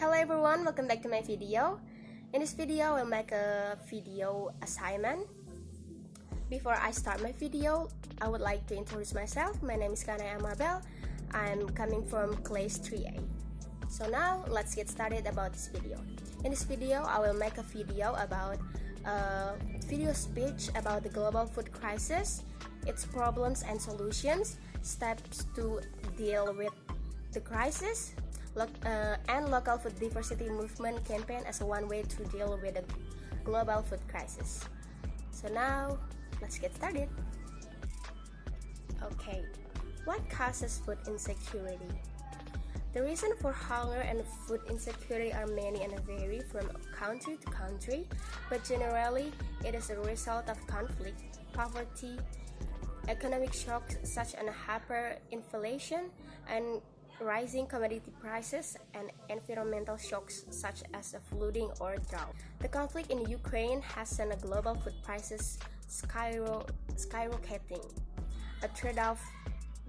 Hello everyone, welcome back to my video. In this video, I'll make a video assignment. Before I start my video, I would like to introduce myself. My name is Khanaya Amabel. I'm coming from class 3A. So now, let's get started about this video. In this video, I will make a video about video speech about the global food crisis, its problems and solutions, steps to deal with the crisis, and local food diversity movement campaign as one way to deal with the global food crisis. So now, let's get started. Okay, what causes food insecurity? The reason for hunger and food insecurity are many and vary from country to country, but generally, it is a result of conflict, poverty, economic shocks such as hyperinflation and rising commodity prices, and environmental shocks such as flooding or drought. The conflict in Ukraine has sent global food prices skyrocketing, a trade-off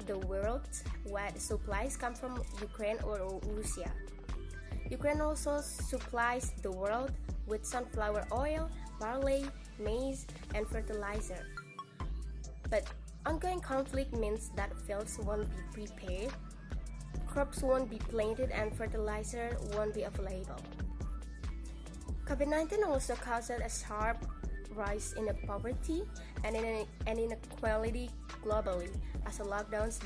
the world's wide supplies come from Ukraine or Russia. Ukraine also supplies the world with sunflower oil, barley, maize, and fertilizer. But ongoing conflict means that fields won't be prepared, crops won't be planted, and fertilizer won't be available. COVID-19 also caused a sharp rise in poverty and inequality globally, as lockdowns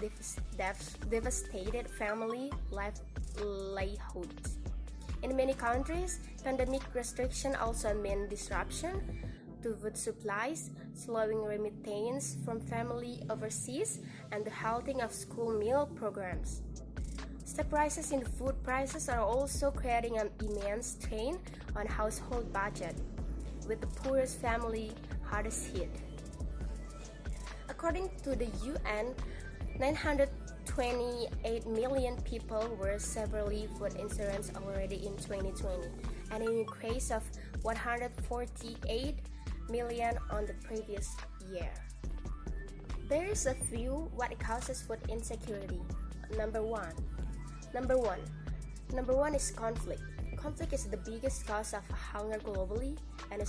devastated family livelihoods. In many countries, pandemic restrictions also mean disruption to food supplies, slowing remittance from family overseas, and the halting of school meal programs. Steep rises in food prices are also creating an immense strain on household budget, with the poorest family hardest hit. According to the UN, 928 million people were severely food insurance already in 2020, an increase of 148 million on the previous year. There is a few what causes food insecurity. Number one is conflict. Conflict is the biggest cause of hunger globally and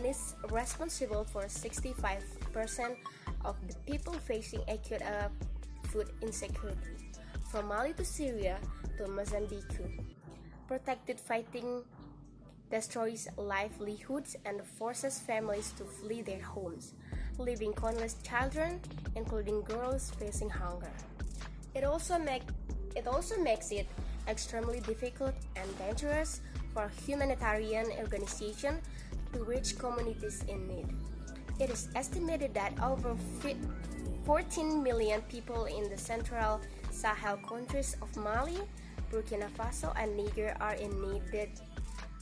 is responsible for 65% of the people facing acute food insecurity. From Mali to Syria to Mozambique, protracted fighting destroys livelihoods and forces families to flee their homes, leaving countless children, including girls, facing hunger. It also makes it extremely difficult and dangerous for humanitarian organizations to reach communities in need. It is estimated that over 14 million people in the Central Sahel countries of Mali, Burkina Faso, and Niger are in need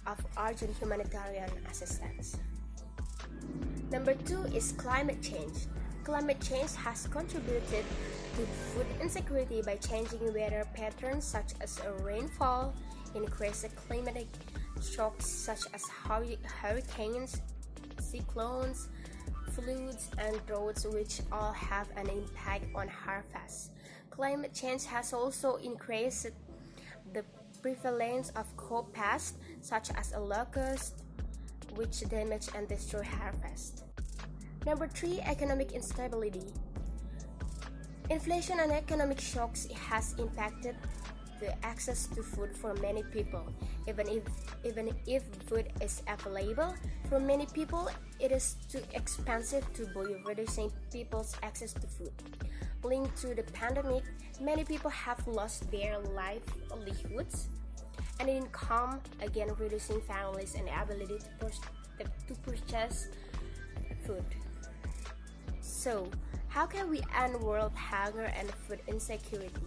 of urgent humanitarian assistance. Number 2 is climate change. Climate change has contributed to food insecurity by changing weather patterns such as rainfall, increased climatic shocks such as hurricanes, cyclones, floods, and droughts, which all have an impact on harvests. Climate change has also increased the prevalence of crop pests such as locusts, which damage and destroy harvest. Number 3, economic instability. Inflation and economic shocks has impacted the access to food for many people. Even if food is available, for many people it is too expensive to buy, reducing people's access to food. Linked to the pandemic, many people have lost their livelihoods and income, again reducing families' and ability to purchase food. So, how can we end world hunger and food insecurity?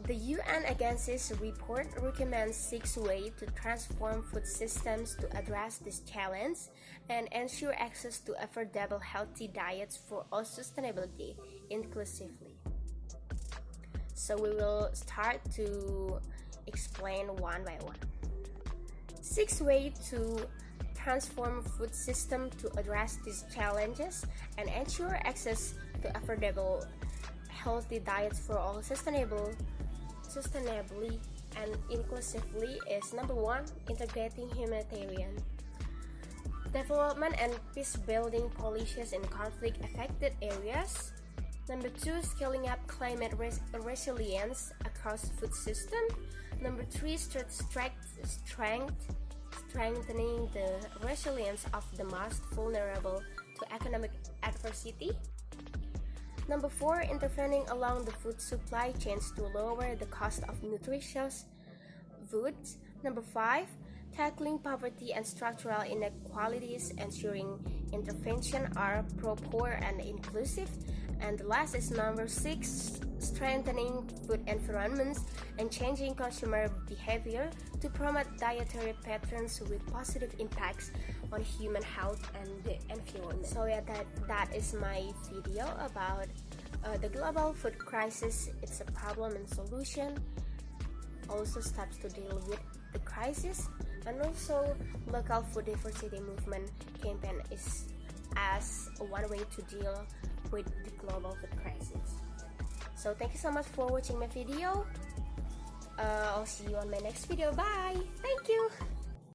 The UN Agency's report recommends 6 ways to transform food systems to address this challenge and ensure access to affordable, healthy diets for all sustainability inclusively. So we will start to explain one by one. 6 ways to transform food system to address these challenges and ensure access to affordable, healthy diets for all sustainably and inclusively is number 1, integrating humanitarian development and peace-building policies in conflict-affected areas. Number 2, scaling up climate resilience across food system. Number 3, strengthening the resilience of the most vulnerable to economic adversity. Number 4, intervening along the food supply chains to lower the cost of nutritious foods. Number 5, tackling poverty and structural inequalities, ensuring intervention are proper and inclusive. And the last is number 6, strengthening food environments and changing consumer behavior to promote dietary patterns with positive impacts on human health and the environment. So yeah, that is my video about the global food crisis. It's a problem and solution, also steps to deal with the crisis, and also local food diversity movement campaign is as one way to deal with the global food crisis. So thank you so much for watching my video. I'll see you on my next video. Bye. Thank you.